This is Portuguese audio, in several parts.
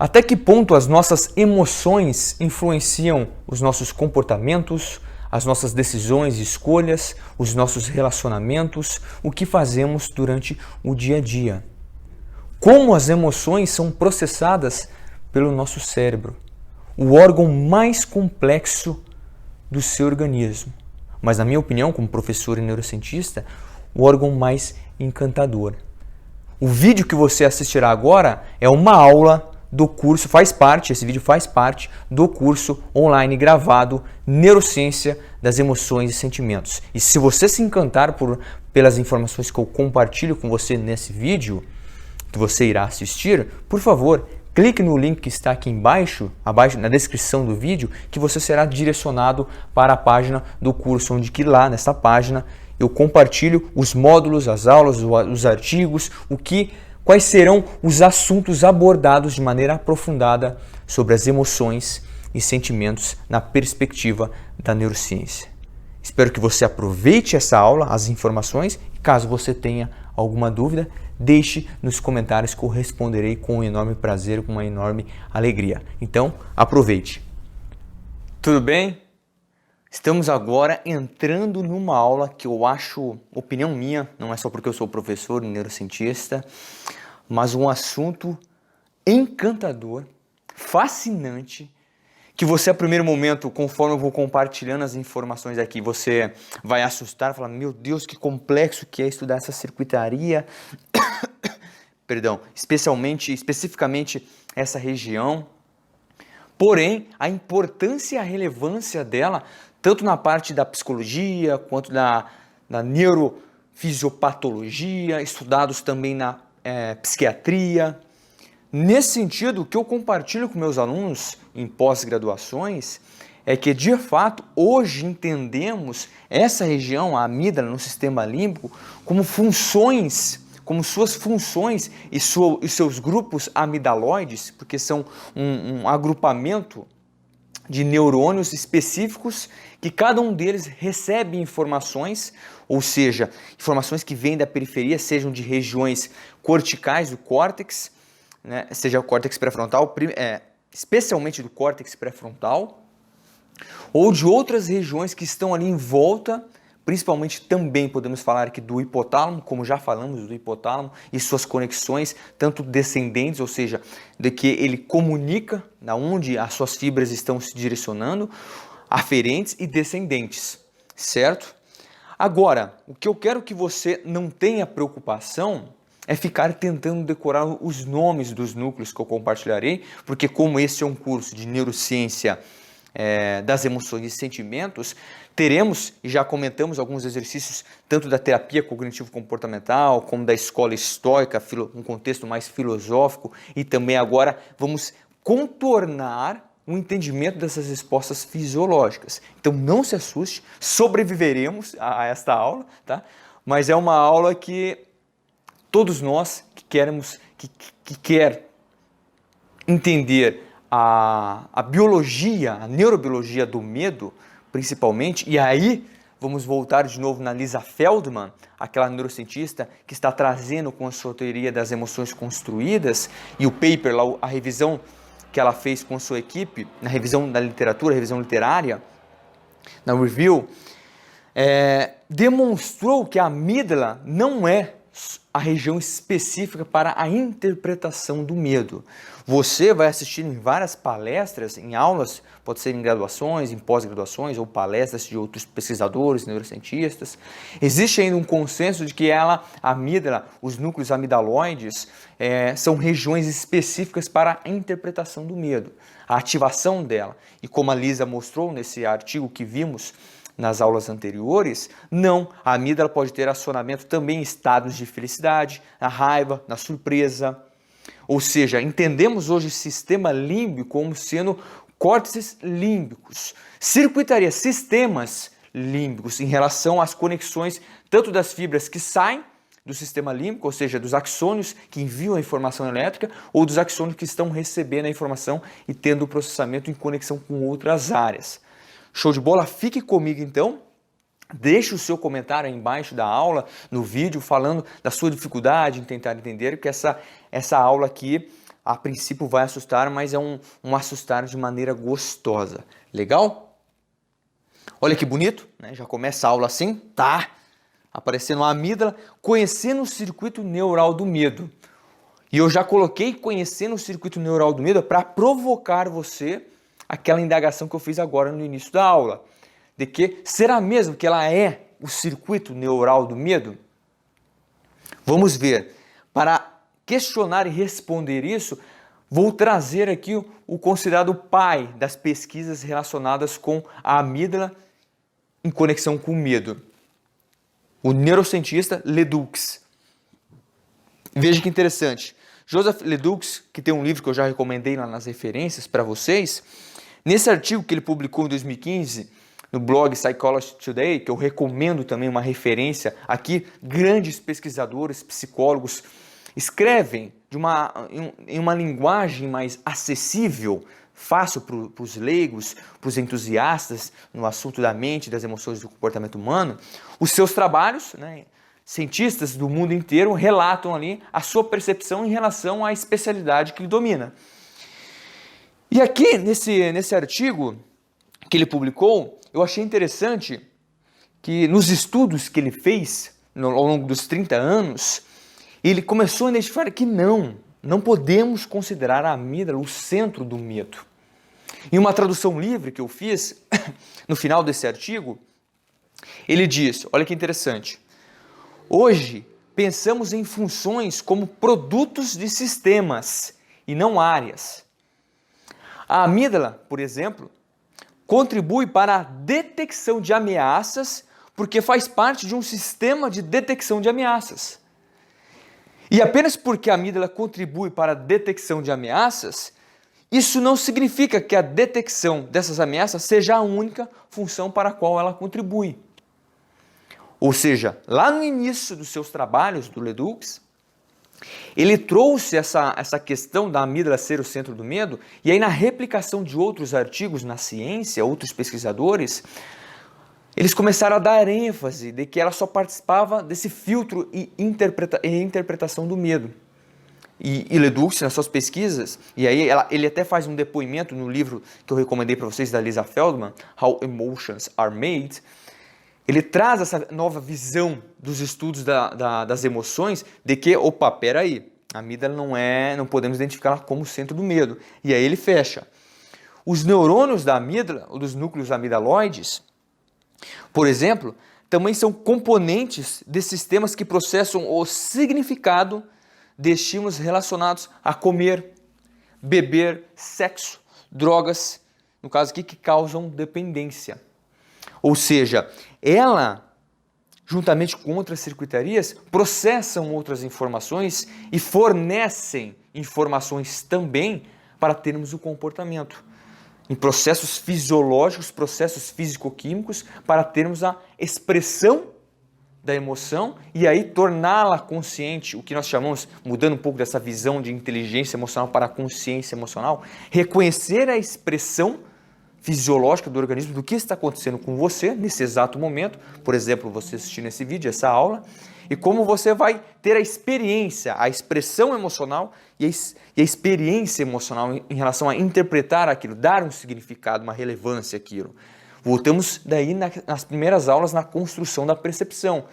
Até que ponto as nossas emoções influenciam os nossos comportamentos, as nossas decisões e escolhas, os nossos relacionamentos, o que fazemos durante o dia a dia? Como as emoções são processadas pelo nosso cérebro, o órgão mais complexo do seu organismo, mas na minha opinião, como professor e neurocientista, o órgão mais encantador. O vídeo que você assistirá agora é uma aula do curso, esse vídeo faz parte do curso online gravado Neurociência das Emoções e Sentimentos. E se você se encantar pelas informações que eu compartilho com você nesse vídeo, que você irá assistir, por favor, clique no link que está aqui embaixo, abaixo na descrição do vídeo, que você será direcionado para a página do curso, onde que lá nessa página eu compartilho os módulos, as aulas, os artigos, quais serão os assuntos abordados de maneira aprofundada sobre as emoções e sentimentos na perspectiva da neurociência. Espero que você aproveite essa aula, as informações, e caso você tenha alguma dúvida, deixe nos comentários que eu responderei com um enorme prazer, com uma enorme alegria. Então, aproveite. Tudo bem? Estamos agora entrando numa aula que eu acho, opinião minha, não é só porque eu sou professor e neurocientista, mas um assunto encantador, fascinante, que você a primeiro momento, conforme eu vou compartilhando as informações aqui, você vai assustar, falar, meu Deus, que complexo que é estudar essa circuitaria, perdão, especificamente essa região. Porém, a importância e a relevância dela, tanto na parte da psicologia, quanto da neurofisiopatologia, estudados também na psiquiatria. Nesse sentido, o que eu compartilho com meus alunos em pós-graduações é que, de fato, hoje entendemos essa região, a amígdala, no sistema límbico, como suas funções e seus grupos amidaloides, porque são um agrupamento de neurônios específicos que cada um deles recebe informações, ou seja, informações que vêm da periferia, sejam de regiões corticais do córtex, né, seja o córtex pré-frontal, especialmente do córtex pré-frontal, ou de outras regiões que estão ali em volta, principalmente também podemos falar aqui do hipotálamo, como já falamos do hipotálamo, e suas conexões, tanto descendentes, ou seja, de que ele comunica onde as suas fibras estão se direcionando, aferentes e descendentes, certo? Agora, o que eu quero que você não tenha preocupação é ficar tentando decorar os nomes dos núcleos que eu compartilharei, porque como esse é um curso de neurociência das emoções e sentimentos, teremos, e já comentamos alguns exercícios, tanto da terapia cognitivo-comportamental, como da escola estoica, um contexto mais filosófico, e também agora vamos contornar o entendimento dessas respostas fisiológicas. Então não se assuste, sobreviveremos a esta aula, tá? Mas é uma aula que todos nós que quer entender a biologia, a neurobiologia do medo, principalmente, e aí vamos voltar de novo na Lisa Feldman, aquela neurocientista que está trazendo com a sua teoria das emoções construídas, e o paper, lá, a revisão que ela fez com a sua equipe, na revisão da literatura, revisão literária, na review, demonstrou que a amígdala não é a região específica para a interpretação do medo. Você vai assistir em várias palestras, em aulas, pode ser em graduações, em pós-graduações ou palestras de outros pesquisadores, neurocientistas. Existe ainda um consenso de que a amígdala, os núcleos amidaloides, são regiões específicas para a interpretação do medo, a ativação dela. E como a Lisa mostrou nesse artigo que vimos nas aulas anteriores, não, a amígdala pode ter acionamento também em estados de felicidade, na raiva, na surpresa. Ou seja, entendemos hoje o sistema límbico como sendo córtices límbicos, circuitaria, sistemas límbicos em relação às conexões tanto das fibras que saem do sistema límbico, ou seja, dos axônios que enviam a informação elétrica, ou dos axônios que estão recebendo a informação e tendo o processamento em conexão com outras áreas. Show de bola? Fique comigo então, deixe o seu comentário aí embaixo da aula, no vídeo, falando da sua dificuldade em tentar entender, que essa aula aqui a princípio vai assustar, mas é um assustar de maneira gostosa. Legal? Olha que bonito, né? Já começa a aula assim, tá? Aparecendo a amígdala, conhecendo o circuito neural do medo. E eu já coloquei conhecendo o circuito neural do medo para provocar você aquela indagação que eu fiz agora no início da aula. De que será mesmo que ela é o circuito neural do medo? Vamos ver. Para questionar e responder isso, vou trazer aqui o considerado pai das pesquisas relacionadas com a amígdala em conexão com o medo. O neurocientista Ledoux. Veja que interessante. Joseph Ledoux, que tem um livro que eu já recomendei lá nas referências para vocês, nesse artigo que ele publicou em 2015, no blog Psychology Today, que eu recomendo também uma referência aqui, grandes pesquisadores, psicólogos, escrevem em uma linguagem mais acessível, fácil para os leigos, para os entusiastas no assunto da mente, das emoções e do comportamento humano, os seus trabalhos, né? Cientistas do mundo inteiro relatam ali a sua percepção em relação à especialidade que ele domina. E aqui, nesse artigo que ele publicou, eu achei interessante que nos estudos que ele fez ao longo dos 30 anos, ele começou a identificar que não podemos considerar a amígdala o centro do medo. Em uma tradução livre que eu fiz, no final desse artigo, ele diz, olha que interessante, hoje pensamos em funções como produtos de sistemas e não áreas. A amígdala, por exemplo, contribui para a detecção de ameaças porque faz parte de um sistema de detecção de ameaças. E apenas porque a amígdala contribui para a detecção de ameaças, isso não significa que a detecção dessas ameaças seja a única função para a qual ela contribui. Ou seja, lá no início dos seus trabalhos, do Ledoux, ele trouxe essa questão da amígdala ser o centro do medo, e aí na replicação de outros artigos na ciência, outros pesquisadores, eles começaram a dar ênfase de que ela só participava desse filtro e interpretação do medo. E Ledoux, nas suas pesquisas, e aí ele até faz um depoimento no livro que eu recomendei para vocês, da Lisa Feldman, How Emotions Are Made, ele traz essa nova visão dos estudos das emoções de que, opa, peraí, a amígdala não podemos identificá-la como o centro do medo. E aí ele fecha. Os neurônios da amígdala, ou dos núcleos amidaloides, por exemplo, também são componentes de sistemas que processam o significado de estímulos relacionados a comer, beber, sexo, drogas, no caso aqui, que causam dependência. Ou seja, ela, juntamente com outras circuitarias, processam outras informações e fornecem informações também para termos o comportamento. Em processos fisiológicos, processos físico-químicos, para termos a expressão da emoção e aí torná-la consciente, o que nós chamamos, mudando um pouco dessa visão de inteligência emocional para a consciência emocional, reconhecer a expressão fisiológica do organismo, do que está acontecendo com você nesse exato momento, por exemplo, você assistindo esse vídeo, essa aula, e como você vai ter a experiência, a expressão emocional e a experiência emocional em relação a interpretar aquilo, dar um significado, uma relevância àquilo. Voltamos daí nas primeiras aulas na construção da percepção.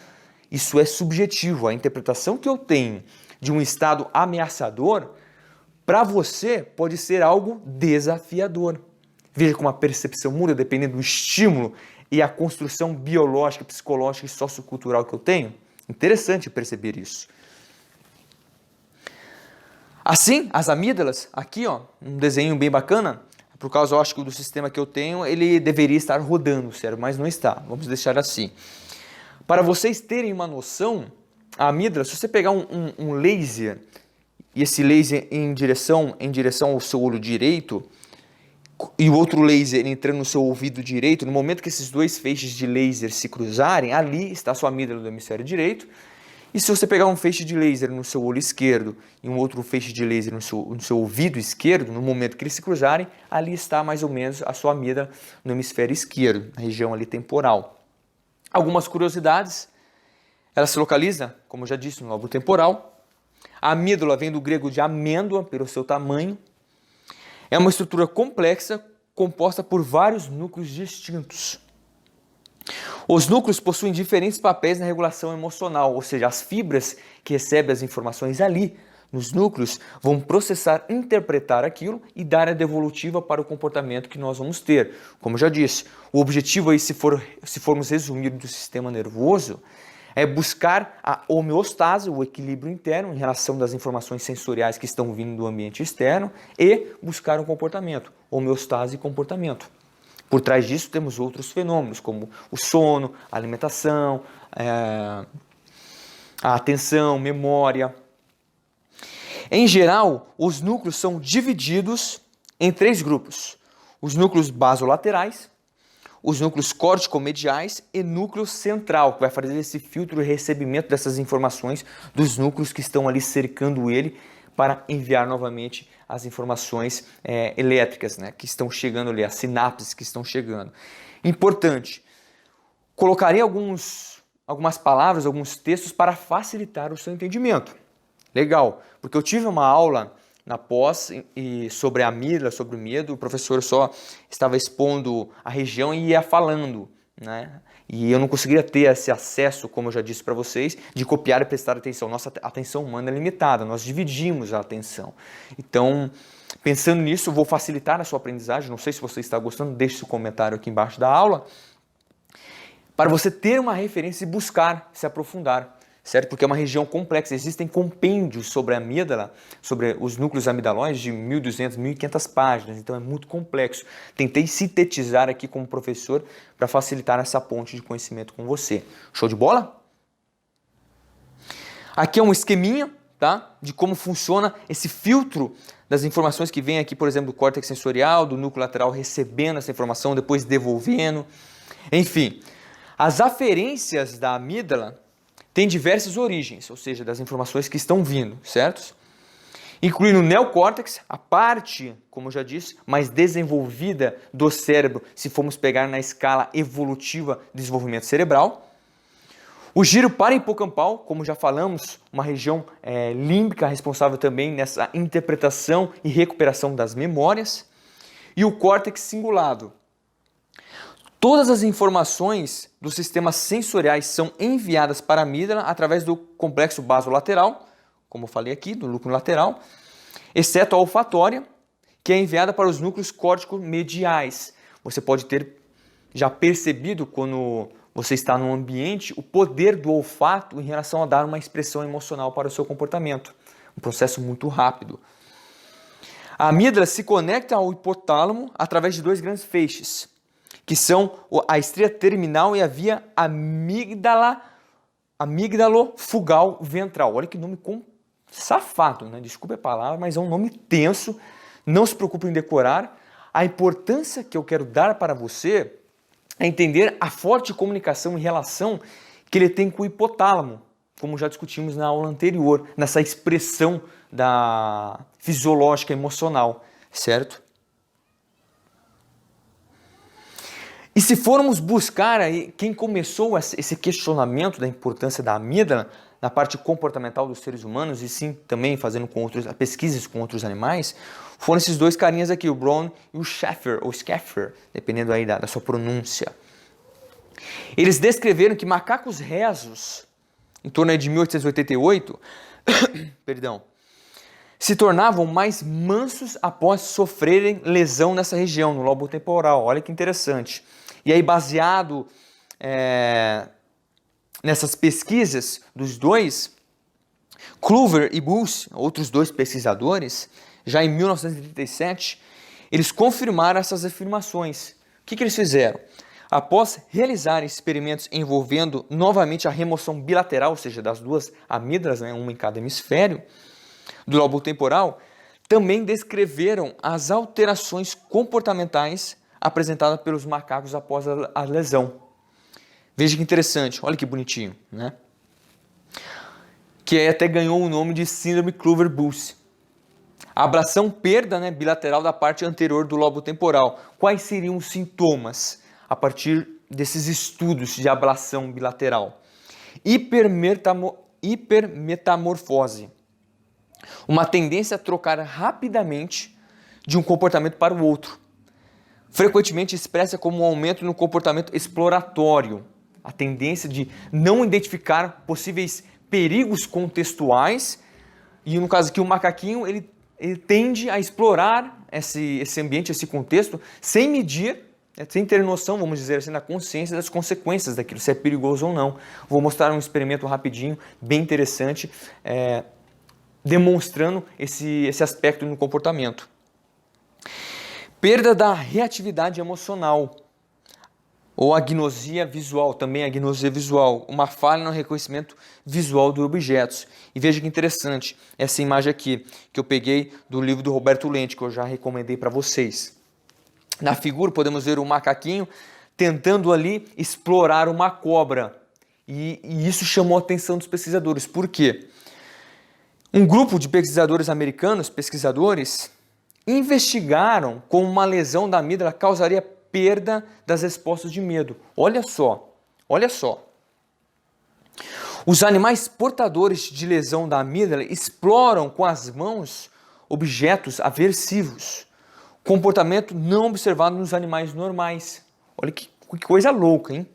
Isso é subjetivo, a interpretação que eu tenho de um estado ameaçador, para você pode ser algo desafiador. Veja como a percepção muda dependendo do estímulo e a construção biológica, psicológica e sociocultural que eu tenho. Interessante perceber isso. Assim, as amígdalas, aqui ó, um desenho bem bacana, por causa, eu acho que do sistema que eu tenho, ele deveria estar rodando o cérebro, mas não está. Vamos deixar assim. Para vocês terem uma noção, a amígdala, se você pegar um laser, e esse laser em direção ao seu olho direito, e o outro laser entrando no seu ouvido direito, no momento que esses dois feixes de laser se cruzarem, ali está a sua amígdala do hemisfério direito. E se você pegar um feixe de laser no seu olho esquerdo e um outro feixe de laser no seu ouvido esquerdo, no momento que eles se cruzarem, ali está mais ou menos a sua amígdala no hemisfério esquerdo, na região ali temporal. Algumas curiosidades, ela se localiza, como eu já disse, no lobo temporal. A amígdala vem do grego de amêndoa, pelo seu tamanho. É uma estrutura complexa, composta por vários núcleos distintos. Os núcleos possuem diferentes papéis na regulação emocional, ou seja, as fibras que recebem as informações ali nos núcleos vão processar, interpretar aquilo e dar a devolutiva para o comportamento que nós vamos ter. Como eu já disse, o objetivo aí, se formos resumir do sistema nervoso, é buscar a homeostase, o equilíbrio interno em relação das informações sensoriais que estão vindo do ambiente externo e buscar um comportamento, homeostase e comportamento. Por trás disso temos outros fenômenos, como o sono, a alimentação, a atenção, memória. Em geral, os núcleos são divididos em 3 grupos. Os núcleos basolaterais, os núcleos corticomediais e núcleo central, que vai fazer esse filtro e recebimento dessas informações dos núcleos que estão ali cercando ele para enviar novamente as informações elétricas, né, que estão chegando ali, as sinapses que estão chegando. Importante, colocarei algumas palavras, alguns textos para facilitar o seu entendimento. Legal, porque eu tive uma aula na pós sobre a amígdala, sobre o medo, o professor só estava expondo a região e ia falando, né? E eu não conseguiria ter esse acesso, como eu já disse para vocês, de copiar e prestar atenção. Nossa atenção humana é limitada, nós dividimos a atenção. Então, pensando nisso, eu vou facilitar a sua aprendizagem. Não sei se você está gostando, deixe seu comentário aqui embaixo da aula, para você ter uma referência e buscar se aprofundar. Certo? Porque é uma região complexa, existem compêndios sobre a amígdala, sobre os núcleos amidalóides de 1.200, 1.500 páginas, então é muito complexo. Tentei sintetizar aqui como professor para facilitar essa ponte de conhecimento com você. Show de bola? Aqui é um esqueminha, tá? De como funciona esse filtro das informações que vem aqui, por exemplo, do córtex sensorial, do núcleo lateral recebendo essa informação, depois devolvendo. Enfim, as aferências da amígdala tem diversas origens, ou seja, das informações que estão vindo, certo? Incluindo o neocórtex, a parte, como eu já disse, mais desenvolvida do cérebro, se formos pegar na escala evolutiva de desenvolvimento cerebral. O giro parahipocampal, como já falamos, uma região límbica responsável também nessa interpretação e recuperação das memórias. E o córtex cingulado. Todas as informações dos sistemas sensoriais são enviadas para a amígdala através do complexo basolateral, como eu falei aqui, do núcleo lateral, exceto a olfatória, que é enviada para os núcleos córtico-mediais. Você pode ter já percebido, quando você está num ambiente, o poder do olfato em relação a dar uma expressão emocional para o seu comportamento. Um processo muito rápido. A amígdala se conecta ao hipotálamo através de 2 grandes feixes, que são a estria terminal e a via amígdalo-fugal ventral. Olha que nome safado, né? Desculpe a palavra, mas é um nome tenso. Não se preocupe em decorar. A importância que eu quero dar para você é entender a forte comunicação e relação que ele tem com o hipotálamo, como já discutimos na aula anterior, nessa expressão da fisiológica emocional, certo? E se formos buscar aí quem começou esse questionamento da importância da amígdala na parte comportamental dos seres humanos, e sim também fazendo pesquisas com outros animais, foram esses 2 carinhas aqui, o Brown e o Schaeffer, ou Schaffer, dependendo aí da sua pronúncia. Eles descreveram que macacos rezos, em torno de 1888, perdão, se tornavam mais mansos após sofrerem lesão nessa região, no lobo temporal. Olha que interessante. E aí, baseado nessas pesquisas dos 2, Clover e Booth, outros 2 pesquisadores, já em 1937, eles confirmaram essas afirmações. O que eles fizeram? Após realizar experimentos envolvendo novamente a remoção bilateral, ou seja, das 2 amígdalas, né, uma em cada hemisfério, do lobo temporal, também descreveram as alterações comportamentais apresentada pelos macacos após a lesão. Veja que interessante, olha que bonitinho, né? Que aí até ganhou o nome de síndrome Clover-Booth. A abração perda, né, bilateral da parte anterior do lobo temporal. Quais seriam os sintomas a partir desses estudos de ablação bilateral? Hipermetamorfose. uma tendência a trocar rapidamente de um comportamento para o outro. Frequentemente expressa como um aumento no comportamento exploratório, a tendência de não identificar possíveis perigos contextuais, e no caso aqui o macaquinho ele tende a explorar esse ambiente, esse contexto, sem medir, sem ter noção, vamos dizer assim, da consciência das consequências daquilo, se é perigoso ou não. Vou mostrar um experimento rapidinho, bem interessante, demonstrando esse aspecto no comportamento. Perda da reatividade emocional, ou agnosia visual, também agnosia visual, uma falha no reconhecimento visual dos objetos. E veja que interessante, essa imagem aqui, que eu peguei do livro do Roberto Lente, que eu já recomendei para vocês. Na figura podemos ver um macaquinho tentando ali explorar uma cobra. E isso chamou a atenção dos pesquisadores. Por quê? Um grupo de pesquisadores americanos, investigaram como uma lesão da amígdala causaria perda das respostas de medo. Olha só, olha só. Os animais portadores de lesão da amígdala exploram com as mãos objetos aversivos, comportamento não observado nos animais normais. Olha que coisa louca, hein?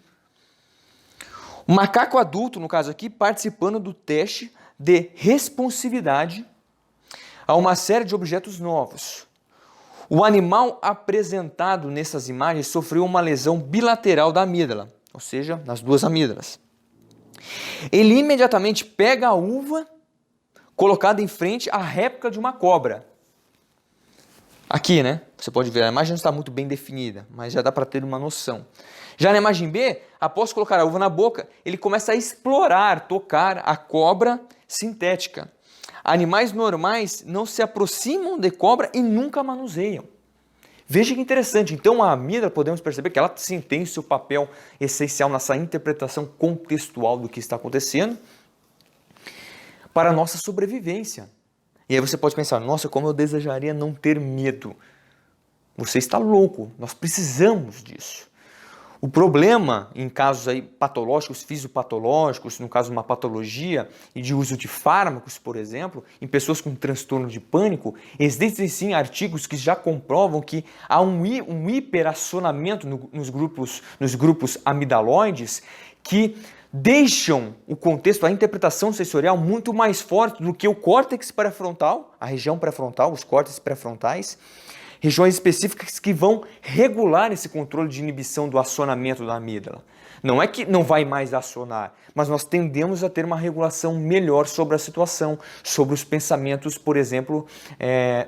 O macaco adulto, no caso aqui, participando do teste de responsividade a uma série de objetos novos. O animal apresentado nessas imagens sofreu uma lesão bilateral da amígdala, ou seja, nas duas amígdalas. Ele imediatamente pega a uva colocada em frente à réplica de uma cobra. Aqui, né? Você pode ver, a imagem não está muito bem definida, mas já dá para ter uma noção. Já na imagem B, após colocar a uva na boca, ele começa a explorar, tocar a cobra sintética. Animais normais não se aproximam de cobra e nunca manuseiam. Veja que interessante. Então a amígdala, podemos perceber que ela sim tem seu papel essencial nessa interpretação contextual do que está acontecendo para a nossa sobrevivência. E aí você pode pensar, nossa, como eu desejaria não ter medo. Você está louco, nós precisamos disso. O problema, em casos aí patológicos, fisiopatológicos, no caso de uma patologia e de uso de fármacos, por exemplo, em pessoas com transtorno de pânico, existem sim artigos que já comprovam que há um hiperacionamento nos grupos amidaloides que deixam o contexto, a interpretação sensorial muito mais forte do que o córtex pré-frontal, a região pré-frontal, os córtex pré-frontais, regiões específicas que vão regular esse controle de inibição do acionamento da amígdala. Não é que não vai mais acionar, mas nós tendemos a ter uma regulação melhor sobre a situação, sobre os pensamentos, por exemplo,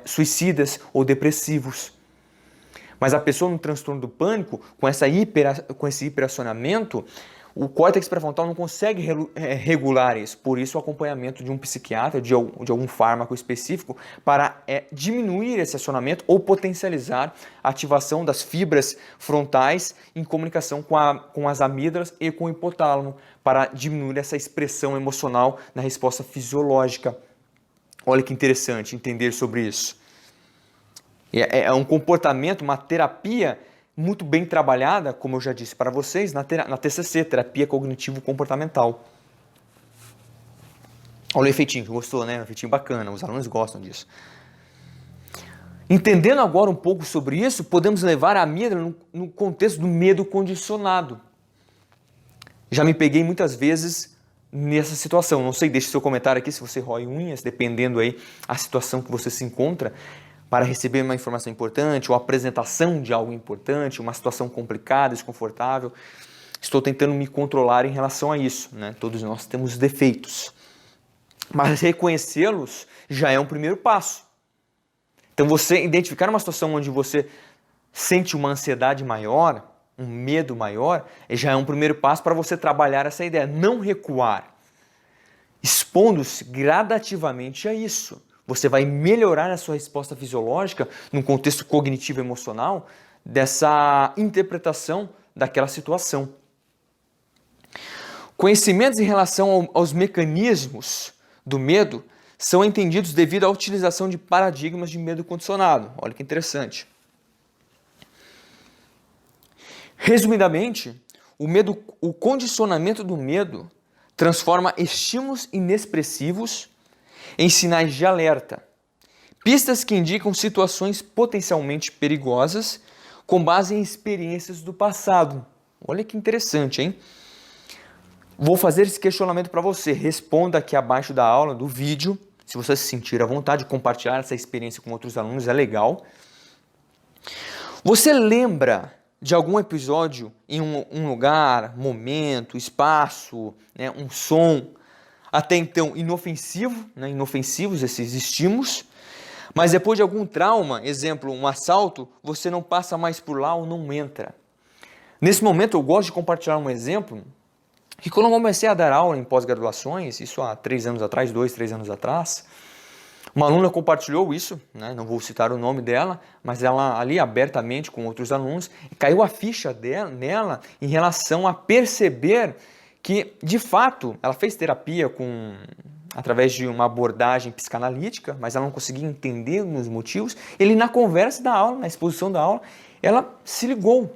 suicidas ou depressivos. Mas a pessoa no transtorno do pânico, com esse hiperacionamento, o córtex pré-frontal não consegue regular isso, por isso o acompanhamento de um psiquiatra, de algum fármaco específico, para diminuir esse acionamento ou potencializar a ativação das fibras frontais em comunicação com as amígdalas e com o hipotálamo, para diminuir essa expressão emocional na resposta fisiológica. Olha que interessante entender sobre isso. É um comportamento, uma terapia muito bem trabalhada, como eu já disse para vocês, na TCC, Terapia Cognitivo-Comportamental. Olha o efeitinho, gostou, né? Um efeitinho bacana, os alunos gostam disso. Entendendo agora um pouco sobre isso, podemos levar a amígdala no contexto do medo condicionado. Já me peguei muitas vezes nessa situação. Não sei, deixe seu comentário aqui se você rói unhas, dependendo aí a situação que você se encontra, para receber uma informação importante ou apresentação de algo importante, uma situação complicada, desconfortável. Estou tentando me controlar em relação a isso, né? Todos nós temos defeitos. Mas reconhecê-los já é um primeiro passo. Então você identificar uma situação onde você sente uma ansiedade maior, um medo maior, já é um primeiro passo para você trabalhar essa ideia. Não recuar, expondo-se gradativamente a isso. Você vai melhorar a sua resposta fisiológica num contexto cognitivo emocional dessa interpretação daquela situação. Conhecimentos em relação aos mecanismos do medo são entendidos devido à utilização de paradigmas de medo condicionado. Olha que interessante. Resumidamente, o condicionamento do medo transforma estímulos inexpressivos em sinais de alerta. Pistas que indicam situações potencialmente perigosas com base em experiências do passado. Olha que interessante, hein? Vou fazer esse questionamento para você. Responda aqui abaixo da aula, do vídeo. Se você se sentir à vontade de compartilhar essa experiência com outros alunos, é legal. Você lembra de algum episódio em um lugar, momento, espaço, né, um som, até então inofensivo, né, inofensivos esses estímulos, mas depois de algum trauma, exemplo, um assalto, você não passa mais por lá ou não entra? Nesse momento eu gosto de compartilhar um exemplo que quando eu comecei a dar aula em pós-graduações, isso há 3 anos atrás, 2, 3 anos atrás, uma aluna compartilhou isso, né, não vou citar o nome dela, mas ela ali abertamente com outros alunos, caiu a ficha nela em relação a perceber que, de fato, ela fez terapia através de uma abordagem psicanalítica, mas ela não conseguia entender os motivos. Ele, na conversa da aula, na exposição da aula, ela se ligou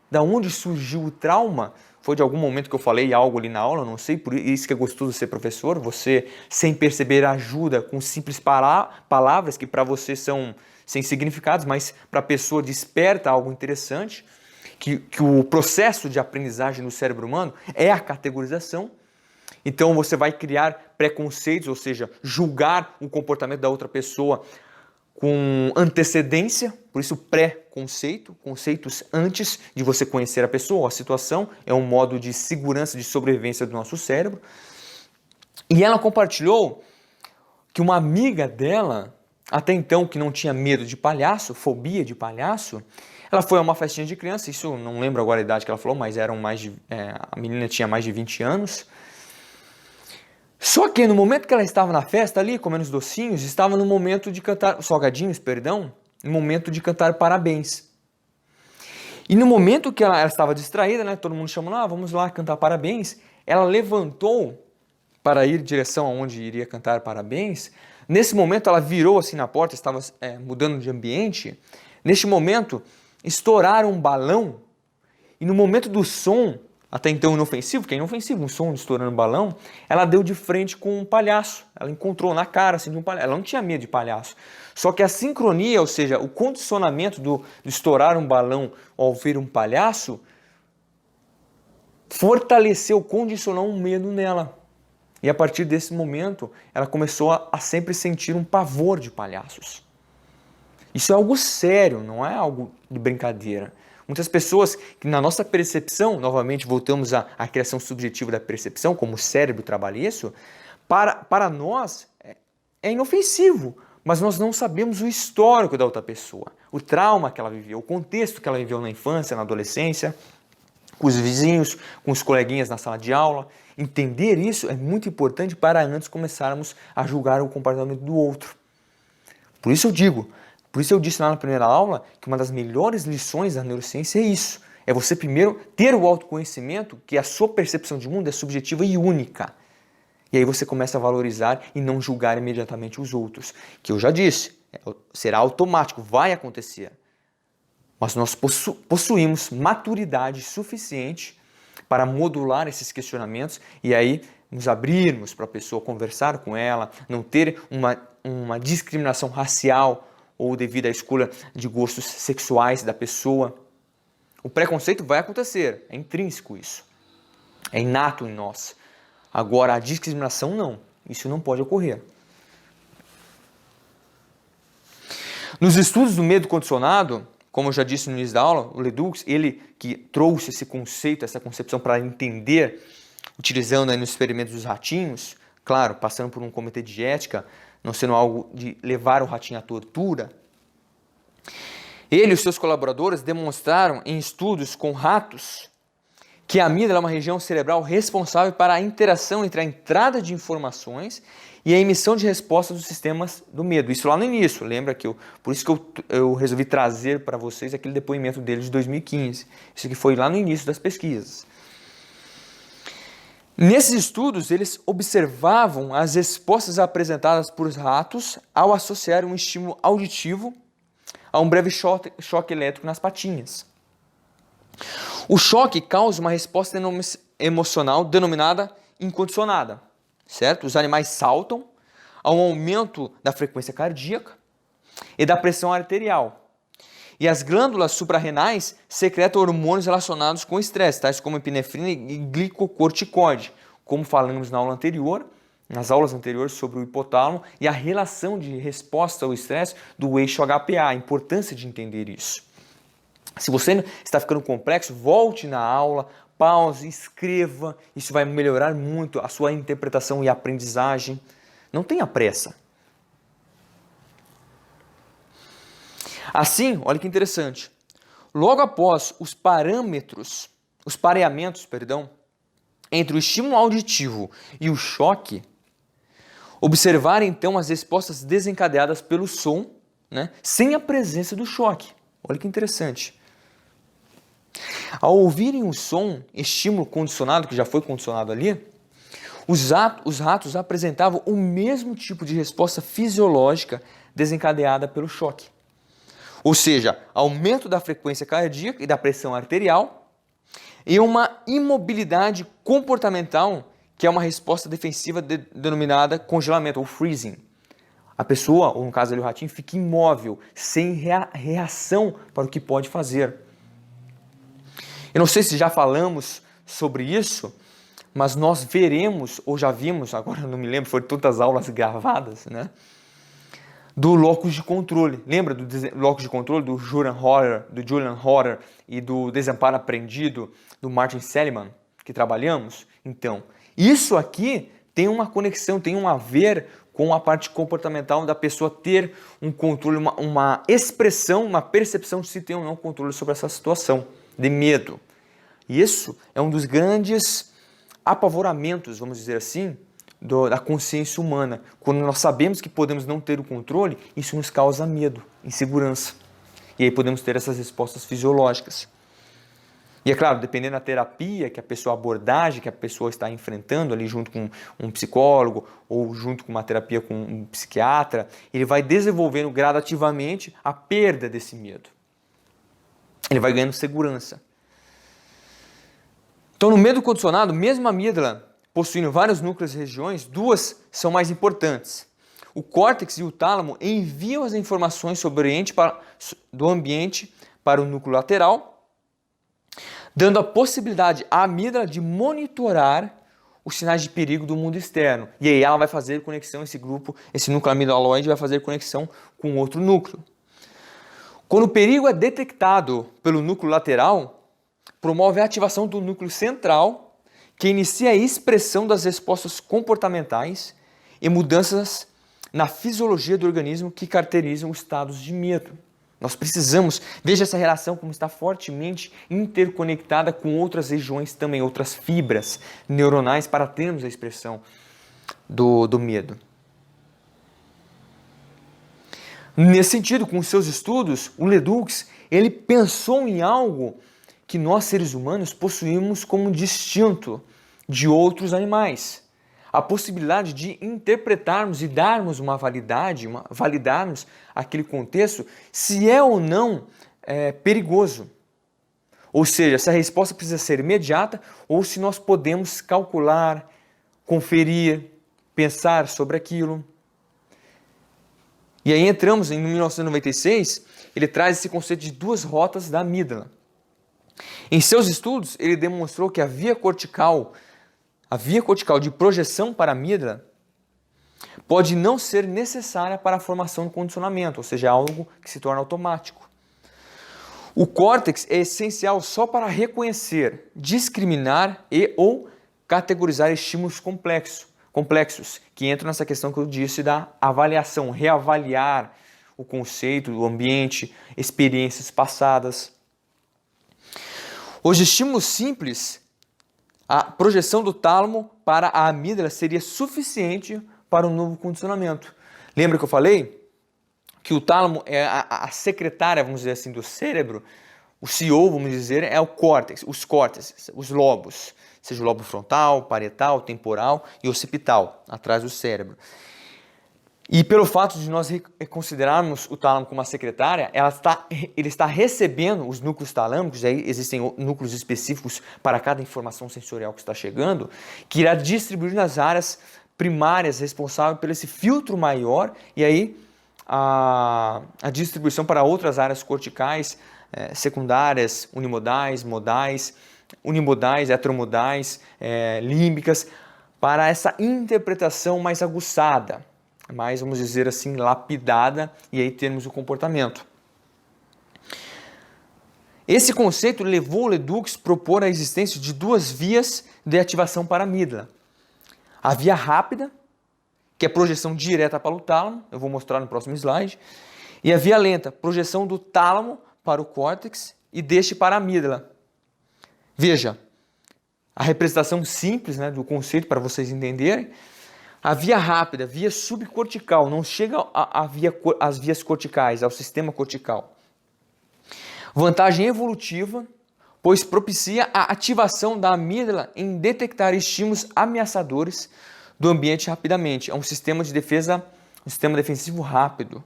da onde surgiu o trauma. Foi de algum momento que eu falei algo ali na aula, não sei, por isso que é gostoso ser professor, você, sem perceber, ajuda com simples palavras que para você são sem significados, mas para a pessoa desperta algo interessante, que o processo de aprendizagem no cérebro humano é a categorização. Então você vai criar preconceitos, ou seja, julgar o comportamento da outra pessoa com antecedência, por isso pré-conceito, conceitos antes de você conhecer a pessoa ou a situação, é um modo de segurança, de sobrevivência do nosso cérebro. E ela compartilhou que uma amiga dela, até então que não tinha medo de palhaço, fobia de palhaço, ela foi a uma festinha de criança, isso não lembro agora a idade que ela falou, mas a menina tinha mais de 20 anos. Só que no momento que ela estava na festa ali, comendo os docinhos, estava no momento de cantar, salgadinhos, perdão, no momento de cantar parabéns. E no momento que ela estava distraída, né, todo mundo chamando, vamos lá cantar parabéns, ela levantou para ir em direção aonde iria cantar parabéns. Nesse momento ela virou assim na porta, estava mudando de ambiente. Neste momento, estouraram um balão e no momento do som, até então inofensivo, que é inofensivo, um som estourando balão, ela deu de frente com um palhaço. Ela encontrou na cara assim, de um palhaço. Ela não tinha medo de palhaço. Só que a sincronia, ou seja, o condicionamento do estourar um balão ao ver um palhaço, fortaleceu, condicionou um medo nela. E a partir desse momento, ela começou a sempre sentir um pavor de palhaços. Isso é algo sério, não é algo de brincadeira. Muitas pessoas que na nossa percepção, novamente voltamos à criação subjetiva da percepção, como o cérebro trabalha isso, para nós é inofensivo, mas nós não sabemos o histórico da outra pessoa, o trauma que ela viveu, o contexto que ela viveu na infância, na adolescência, com os vizinhos, com os coleguinhas na sala de aula. Entender isso é muito importante para antes começarmos a julgar o comportamento do outro. Por isso eu disse lá na primeira aula que uma das melhores lições da neurociência é isso. É você primeiro ter o autoconhecimento, que a sua percepção de mundo é subjetiva e única. E aí você começa a valorizar e não julgar imediatamente os outros. Que eu já disse, será automático, vai acontecer. Mas nós possuímos maturidade suficiente para modular esses questionamentos e aí nos abrirmos para a pessoa, conversar com ela, não ter uma discriminação racial ou devido à escolha de gostos sexuais da pessoa. O preconceito vai acontecer, é intrínseco isso. É inato em nós. Agora, a discriminação não. Isso não pode ocorrer. Nos estudos do medo condicionado, como eu já disse no início da aula, o Ledoux, ele que trouxe esse conceito, essa concepção para entender, utilizando aí nos experimentos dos ratinhos, claro, passando por um comitê de ética, não sendo algo de levar o ratinho à tortura. Ele e os seus colaboradores demonstraram em estudos com ratos que a amígdala é uma região cerebral responsável para a interação entre a entrada de informações e a emissão de respostas dos sistemas do medo. Isso lá no início, lembra que por isso que eu resolvi trazer para vocês aquele depoimento dele de 2015. Isso que foi lá no início das pesquisas. Nesses estudos, eles observavam as respostas apresentadas por ratos ao associar um estímulo auditivo a um breve choque elétrico nas patinhas. O choque causa uma resposta emocional denominada incondicionada, certo? Os animais saltam, a um aumento da frequência cardíaca e da pressão arterial. E as glândulas suprarrenais secretam hormônios relacionados com o estresse, tais como epinefrina e glicocorticoide, como falamos na aula anterior, nas aulas anteriores sobre o hipotálamo e a relação de resposta ao estresse do eixo HPA, a importância de entender isso. Se você está ficando complexo, volte na aula, pause, escreva, isso vai melhorar muito a sua interpretação e aprendizagem. Não tenha pressa. Assim, olha que interessante, logo após os pareamentos, entre o estímulo auditivo e o choque, observar então as respostas desencadeadas pelo som, né, sem a presença do choque. Olha que interessante. Ao ouvirem o som, estímulo condicionado, que já foi condicionado ali, os ratos apresentavam o mesmo tipo de resposta fisiológica desencadeada pelo choque. Ou seja, aumento da frequência cardíaca e da pressão arterial e uma imobilidade comportamental, que é uma resposta defensiva denominada congelamento ou freezing. A pessoa, ou no caso ali o ratinho, fica imóvel, sem reação para o que pode fazer. Eu não sei se já falamos sobre isso, mas nós veremos, ou já vimos, agora não me lembro, foram tantas aulas gravadas, né? Do locus de controle. Lembra do locus de controle do Julian Horner e do desamparo aprendido do Martin Seligman, que trabalhamos? Então, isso aqui tem uma conexão, tem um a ver com a parte comportamental da pessoa ter um controle, uma expressão, uma percepção de se tem ou não controle sobre essa situação de medo. E isso é um dos grandes apavoramentos, vamos dizer assim, da consciência humana. Quando nós sabemos que podemos não ter o controle, isso nos causa medo, insegurança. E aí podemos ter essas respostas fisiológicas. E é claro, dependendo da terapia, que a pessoa, a abordagem que a pessoa está enfrentando ali junto com um psicólogo ou junto com uma terapia com um psiquiatra, ele vai desenvolvendo gradativamente a perda desse medo. Ele vai ganhando segurança. Então, no medo condicionado, mesmo a amígdala possuindo vários núcleos e regiões, duas são mais importantes. O córtex e o tálamo enviam as informações do ambiente para o núcleo lateral, dando a possibilidade à amígdala de monitorar os sinais de perigo do mundo externo. E aí ela vai fazer conexão, esse núcleo amigdaloide vai fazer conexão com outro núcleo. Quando o perigo é detectado pelo núcleo lateral, promove a ativação do núcleo central, que inicia a expressão das respostas comportamentais e mudanças na fisiologia do organismo que caracterizam os estados de medo. Nós precisamos, veja essa relação como está fortemente interconectada com outras regiões também, outras fibras neuronais para termos a expressão do medo. Nesse sentido, com seus estudos, o Ledoux, ele pensou em algo que nós seres humanos possuímos como distinto de outros animais. A possibilidade de interpretarmos e darmos validarmos aquele contexto, se é ou não perigoso. Ou seja, se a resposta precisa ser imediata ou se nós podemos calcular, conferir, pensar sobre aquilo. E aí entramos em 1996, ele traz esse conceito de duas rotas da amígdala. Em seus estudos, ele demonstrou que a via cortical de projeção para a amígdala pode não ser necessária para a formação do condicionamento, ou seja, algo que se torna automático. O córtex é essencial só para reconhecer, discriminar e ou categorizar estímulos complexos, que entram nessa questão que eu disse da avaliação, reavaliar o conceito, o ambiente, experiências passadas. Os estímulos simples, a projeção do tálamo para a amígdala seria suficiente para um novo condicionamento. Lembra que eu falei que o tálamo é a secretária, vamos dizer assim, do cérebro? O CEO, vamos dizer, é o córtex, os córtex, os lobos, seja o lobo frontal, parietal, temporal e occipital, atrás do cérebro. E pelo fato de nós considerarmos o tálamo como uma secretária, ele está recebendo os núcleos talâmicos, aí existem núcleos específicos para cada informação sensorial que está chegando, que irá distribuir nas áreas primárias responsáveis por esse filtro maior e aí a distribuição para outras áreas corticais secundárias, unimodais, modais, unimodais, heteromodais, límbicas, para essa interpretação mais aguçada, mais, vamos dizer assim, lapidada, e aí termos o comportamento. Esse conceito levou Ledoux a propor a existência de duas vias de ativação para a amígdala. A via rápida, que é projeção direta para o tálamo, eu vou mostrar no próximo slide, e a via lenta, projeção do tálamo para o córtex e deste para a amígdala. Veja, a representação simples, né, do conceito para vocês entenderem. A via rápida, via subcortical, não chega às vias corticais, ao sistema cortical. Vantagem evolutiva, pois propicia a ativação da amígdala em detectar estímulos ameaçadores do ambiente rapidamente. É um sistema de defesa, um sistema defensivo rápido.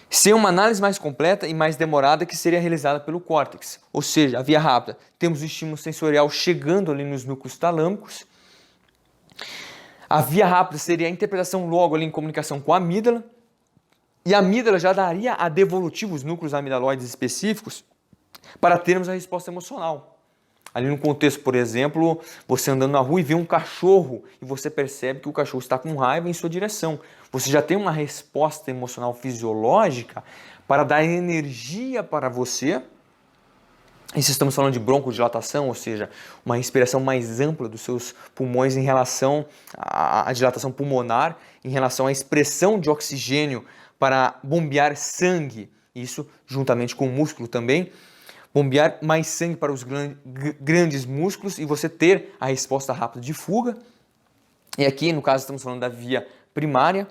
Sem uma análise mais completa e mais demorada que seria realizada pelo córtex. Ou seja, a via rápida, temos o estímulo sensorial chegando ali nos núcleos talâmicos. A via rápida seria a interpretação logo ali em comunicação com a amígdala. E a amígdala já daria a devolutiva, os núcleos amidaloides específicos, para termos a resposta emocional. Ali no contexto, por exemplo, você andando na rua e vê um cachorro e você percebe que o cachorro está com raiva em sua direção. Você já tem uma resposta emocional fisiológica para dar energia para você. Isso estamos falando de broncodilatação, ou seja, uma respiração mais ampla dos seus pulmões em relação à dilatação pulmonar, em relação à expressão de oxigênio para bombear sangue, isso juntamente com o músculo também, bombear mais sangue para os grandes músculos e você ter a resposta rápida de fuga. E aqui, no caso, estamos falando da via primária,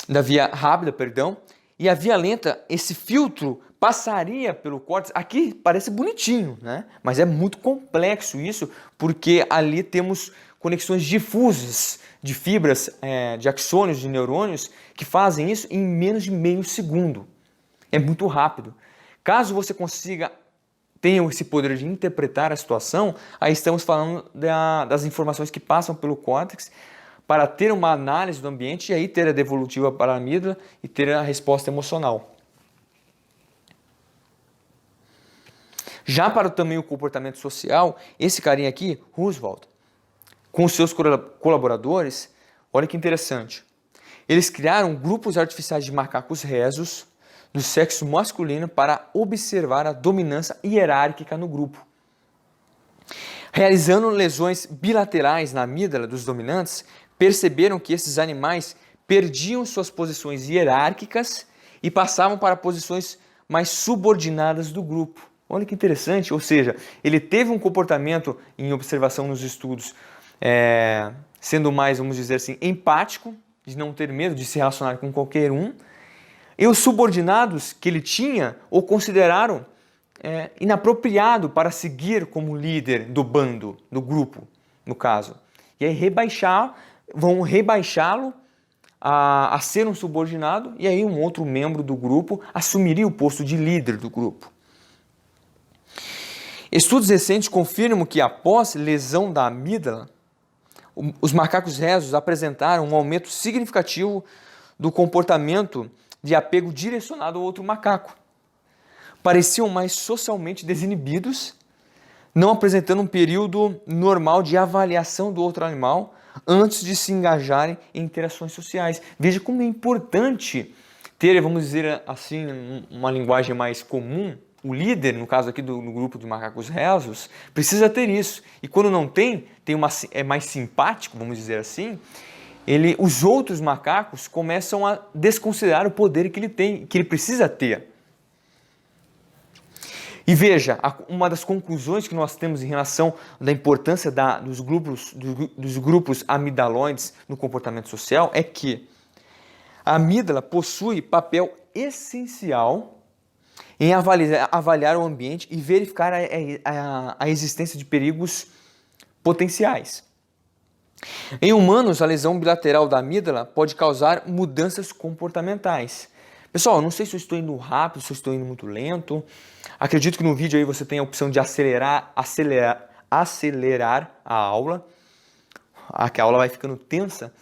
da via rápida, perdão, e a via lenta, esse filtro passaria pelo córtex. Aqui parece bonitinho, né? Mas é muito complexo isso, porque ali temos conexões difusas de fibras, de axônios, de neurônios, que fazem isso em menos de meio segundo. É muito rápido. Caso você tenha esse poder de interpretar a situação, aí estamos falando das informações que passam pelo córtex para ter uma análise do ambiente e aí ter a devolutiva para a amígdala e ter a resposta emocional. Já para também o comportamento social, esse carinha aqui, Roosevelt, com os seus colaboradores, olha que interessante. Eles criaram grupos artificiais de macacos rezos do sexo masculino para observar a dominância hierárquica no grupo. Realizando lesões bilaterais na amígdala dos dominantes, perceberam que esses animais perdiam suas posições hierárquicas e passavam para posições mais subordinadas do grupo. Olha que interessante, ou seja, ele teve um comportamento em observação nos estudos, sendo mais, vamos dizer assim, empático, de não ter medo de se relacionar com qualquer um, e os subordinados que ele tinha o consideraram inapropriado para seguir como líder do bando, do grupo, no caso. E aí vão rebaixá-lo a ser um subordinado e aí um outro membro do grupo assumiria o posto de líder do grupo. Estudos recentes confirmam que após lesão da amígdala, os macacos rezos apresentaram um aumento significativo do comportamento de apego direcionado ao outro macaco. Pareciam mais socialmente desinibidos, não apresentando um período normal de avaliação do outro animal antes de se engajarem em interações sociais. Veja como é importante ter, vamos dizer assim, uma linguagem mais comum. O líder, no caso aqui do grupo de macacos rezos, precisa ter isso. E quando não tem é mais simpático, vamos dizer assim, os outros macacos começam a desconsiderar o poder que ele tem, que ele precisa ter. E veja, uma das conclusões que nós temos em relação da importância dos grupos amidaloides no comportamento social é que a amígdala possui papel essencial em avaliar o ambiente e verificar a existência de perigos potenciais. Em humanos, a lesão bilateral da amígdala pode causar mudanças comportamentais. Pessoal, eu não sei se eu estou indo rápido, se eu estou indo muito lento. Acredito que no vídeo aí você tem a opção de acelerar a aula. a aula vai ficando tensa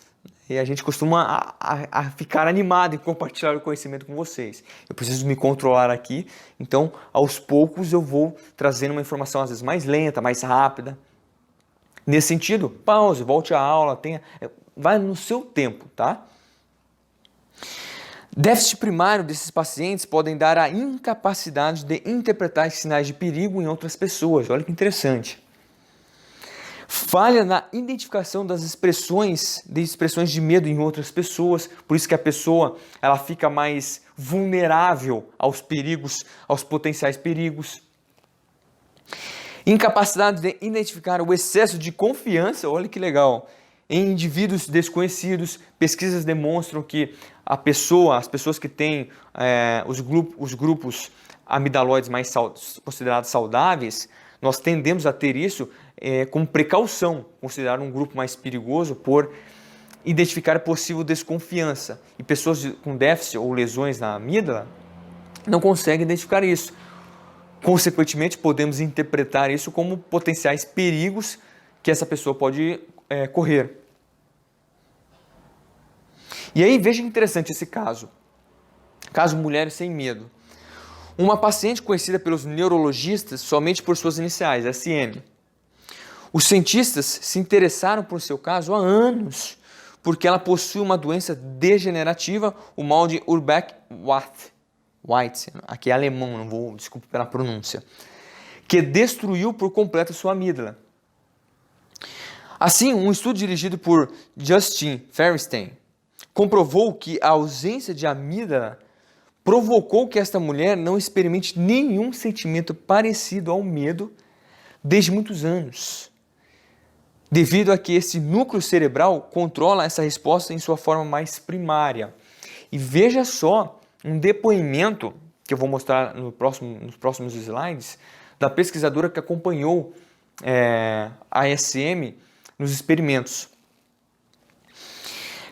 e a gente costuma a ficar animado em compartilhar o conhecimento com vocês. Eu preciso me controlar aqui, então aos poucos eu vou trazendo uma informação às vezes mais lenta, mais rápida. Nesse sentido, pause, volte à aula, vai no seu tempo, tá? Déficit primário desses pacientes podem dar a incapacidade de interpretar sinais de perigo em outras pessoas. Olha que interessante. Falha na identificação das expressões de medo em outras pessoas, por isso que a pessoa ela fica mais vulnerável aos perigos, aos potenciais perigos. Incapacidade de identificar o excesso de confiança, olha que legal, em indivíduos desconhecidos. Pesquisas demonstram que as pessoas que têm os grupos amidaloides mais considerados saudáveis, nós tendemos a ter isso como precaução, considerar um grupo mais perigoso por identificar possível desconfiança. E pessoas com déficit ou lesões na amígdala não conseguem identificar isso. Consequentemente, podemos interpretar isso como potenciais perigos que essa pessoa pode correr. E aí, veja que interessante esse caso. Caso Mulheres Sem Medo. Uma paciente conhecida pelos neurologistas somente por suas iniciais, SM. Os cientistas se interessaram por seu caso há anos, porque ela possui uma doença degenerativa, o mal de Urbach-White, aqui é alemão, desculpe pela pronúncia, que destruiu por completo sua amígdala. Assim, um estudo dirigido por Justin Feinstein comprovou que a ausência de amígdala provocou que esta mulher não experimente nenhum sentimento parecido ao medo desde muitos anos, devido a que esse núcleo cerebral controla essa resposta em sua forma mais primária. E veja só um depoimento que eu vou mostrar nos próximos slides da pesquisadora que acompanhou a SM nos experimentos.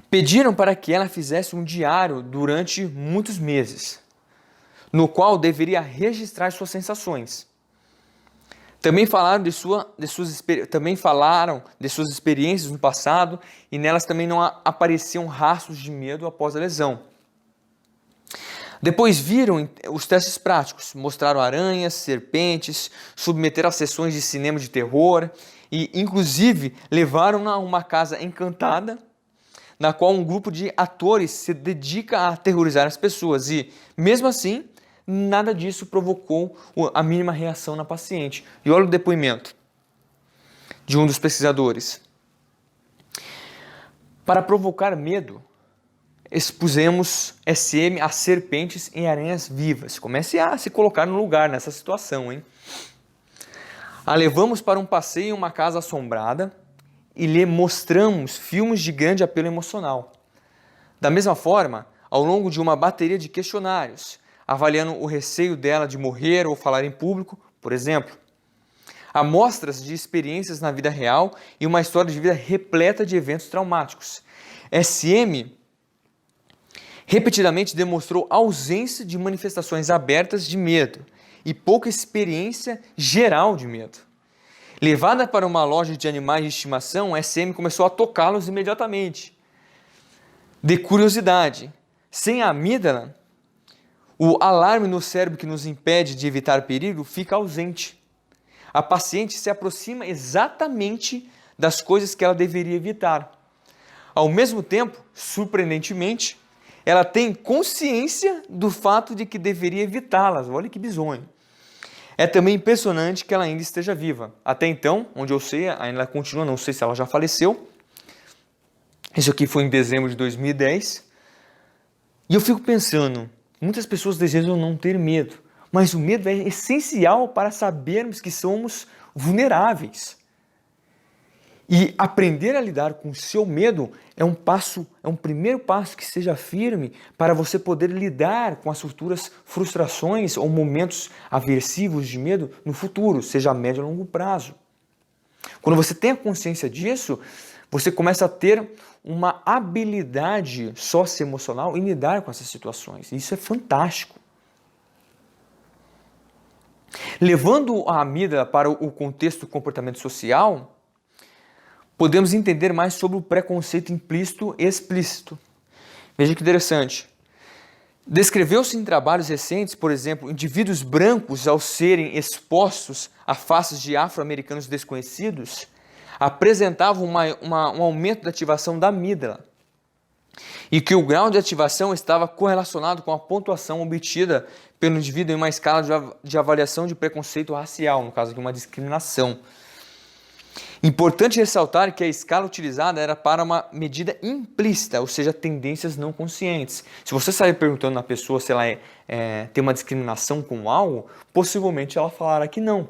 Pediram para que ela fizesse um diário durante muitos meses, no qual deveria registrar suas sensações. Também falaram de suas experiências no passado e nelas também não apareciam rastros de medo após a lesão. Depois viram os testes práticos, mostraram aranhas, serpentes, submeteram a sessões de cinema de terror e, inclusive, levaram-na a uma casa encantada, na qual um grupo de atores se dedica a aterrorizar as pessoas e, mesmo assim, nada disso provocou a mínima reação na paciente. E olha o depoimento de um dos pesquisadores. Para provocar medo, expusemos SM a serpentes e aranhas vivas. Comece a se colocar no lugar nessa situação, hein? A levamos para um passeio em uma casa assombrada e lhe mostramos filmes de grande apelo emocional. Da mesma forma, ao longo de uma bateria de questionários, avaliando o receio dela de morrer ou falar em público, por exemplo, amostras de experiências na vida real e uma história de vida repleta de eventos traumáticos. SM repetidamente demonstrou ausência de manifestações abertas de medo e pouca experiência geral de medo. Levada para uma loja de animais de estimação, SM começou a tocá-los imediatamente. De curiosidade, sem a amígdala, o alarme no cérebro que nos impede de evitar perigo fica ausente. A paciente se aproxima exatamente das coisas que ela deveria evitar. Ao mesmo tempo, surpreendentemente, ela tem consciência do fato de que deveria evitá-las. Olha que bizonho. É também impressionante que ela ainda esteja viva. Até então, onde eu sei, ainda ela continua, não sei se ela já faleceu. Isso aqui foi em dezembro de 2010. E eu fico pensando, muitas pessoas desejam não ter medo, mas o medo é essencial para sabermos que somos vulneráveis. E aprender a lidar com o seu medo é um primeiro passo que seja firme para você poder lidar com as futuras frustrações ou momentos aversivos de medo no futuro, seja a médio ou longo prazo. Quando você tem a consciência disso, você começa a ter uma habilidade socioemocional em lidar com essas situações. Isso é fantástico. Levando a amígdala para o contexto do comportamento social, podemos entender mais sobre o preconceito implícito e explícito. Veja que interessante. Descreveu-se em trabalhos recentes, por exemplo, indivíduos brancos, ao serem expostos a faces de afro-americanos desconhecidos, apresentavam um aumento da ativação da amígdala, e que o grau de ativação estava correlacionado com a pontuação obtida pelo indivíduo em uma escala de avaliação de preconceito racial, no caso de uma discriminação. Importante ressaltar que a escala utilizada era para uma medida implícita, ou seja, tendências não conscientes. Se você sair perguntando na pessoa se ela tem uma discriminação com algo, possivelmente ela falará que não.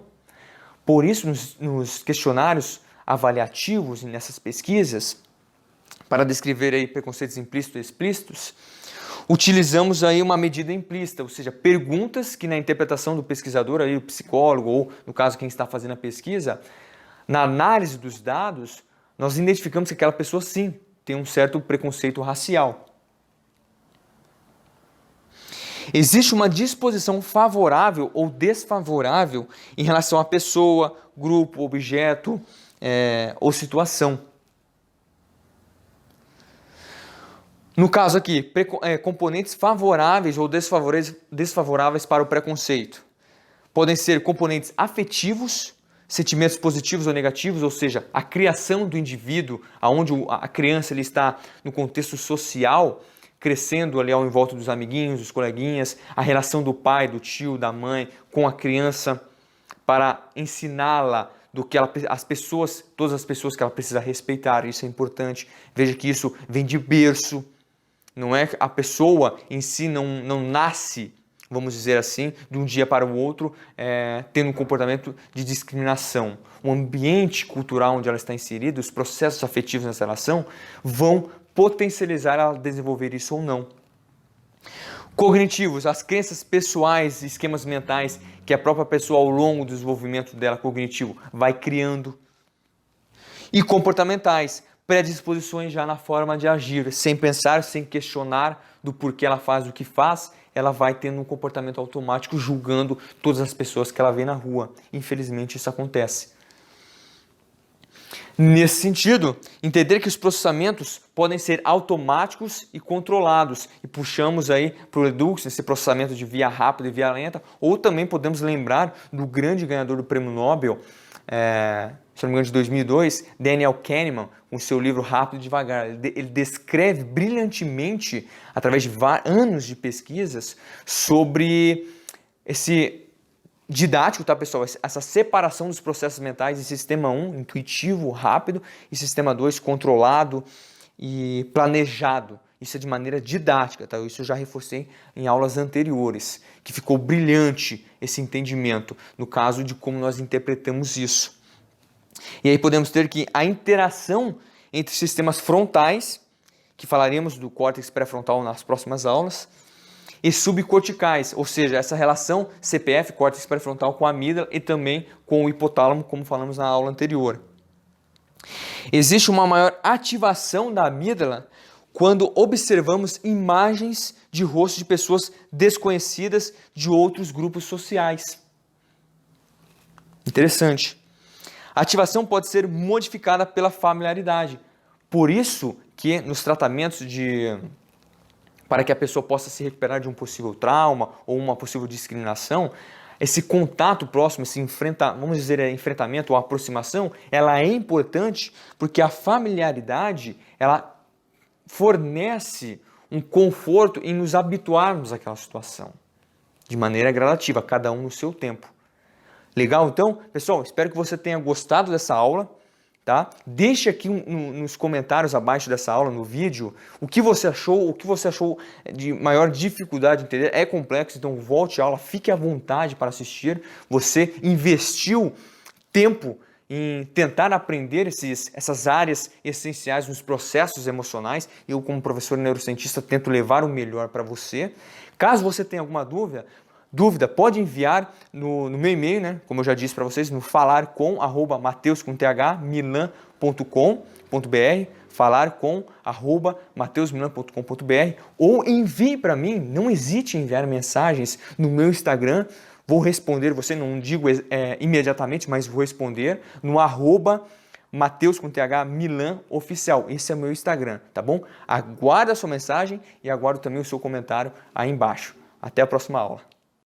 Por isso, nos questionários avaliativos e nessas pesquisas, para descrever aí preconceitos implícitos e explícitos, utilizamos aí uma medida implícita, ou seja, perguntas que na interpretação do pesquisador, aí, o psicólogo, ou no caso quem está fazendo a pesquisa, na análise dos dados, nós identificamos que aquela pessoa sim tem um certo preconceito racial. Existe uma disposição favorável ou desfavorável em relação à pessoa, grupo, objeto ou situação. No caso aqui, componentes favoráveis ou desfavoráveis para o preconceito. Podem ser componentes afetivos, sentimentos positivos ou negativos, ou seja, a criação do indivíduo, onde a criança ele está no contexto social, crescendo ali em volta dos amiguinhos, dos coleguinhas, a relação do pai, do tio, da mãe com a criança para ensiná-la do que todas as pessoas que ela precisa respeitar, isso é importante. Veja que isso vem de berço, não é a pessoa em si não nasce, vamos dizer assim, de um dia para o outro, tendo um comportamento de discriminação. O ambiente cultural onde ela está inserida, os processos afetivos nessa relação, vão potencializar ela desenvolver isso ou não. Cognitivos, as crenças pessoais e esquemas mentais que a própria pessoa, ao longo do desenvolvimento dela cognitivo, vai criando. E comportamentais, predisposições já na forma de agir, sem pensar, sem questionar do porquê ela faz o que faz, ela vai tendo um comportamento automático julgando todas as pessoas que ela vê na rua. Infelizmente isso acontece. Nesse sentido, entender que os processamentos podem ser automáticos e controlados, e puxamos aí para o Redux, esse processamento de via rápida e via lenta, ou também podemos lembrar do grande ganhador do Prêmio Nobel, se não me engano de 2002, Daniel Kahneman, com seu livro Rápido e Devagar. Ele descreve brilhantemente, através de anos de pesquisas, sobre esse didático, tá, pessoal? Essa separação dos processos mentais em sistema 1, intuitivo, rápido, e sistema 2, controlado e planejado. Isso é de maneira didática, tá? Isso eu já reforcei em aulas anteriores, que ficou brilhante esse entendimento, no caso de como nós interpretamos isso. E aí podemos ter que a interação entre sistemas frontais, que falaremos do córtex pré-frontal nas próximas aulas, e subcorticais, ou seja, essa relação CPF, córtex pré-frontal, com a amígdala e também com o hipotálamo, como falamos na aula anterior. Existe uma maior ativação da amígdala quando observamos imagens de rostos de pessoas desconhecidas de outros grupos sociais. Interessante. A ativação pode ser modificada pela familiaridade. Por isso que nos tratamentos para que a pessoa possa se recuperar de um possível trauma ou uma possível discriminação, esse contato próximo, esse enfrentamento ou aproximação, ela é importante porque a familiaridade, ela fornece um conforto em nos habituarmos àquela situação, de maneira gradativa, cada um no seu tempo. Legal? Então, pessoal, espero que você tenha gostado dessa aula. Tá? Deixe aqui nos comentários abaixo dessa aula, no vídeo, o que você achou de maior dificuldade de entender. É complexo, então volte à aula, fique à vontade para assistir. Você investiu tempo em tentar aprender essas áreas essenciais nos processos emocionais. Eu, como professor neurocientista, tento levar o melhor para você. Caso você tenha alguma dúvida, pode enviar no meu e-mail, né? Como eu já disse para vocês, no falarcom@mateus.milan.com.br, falarcom@mateusmilan.com.br, ou envie para mim, não hesite em enviar mensagens no meu Instagram, vou responder você, não digo imediatamente, mas vou responder no Mateus com TH Milan Oficial. Esse é o meu Instagram, tá bom? Aguardo a sua mensagem e aguardo também o seu comentário aí embaixo. Até a próxima aula.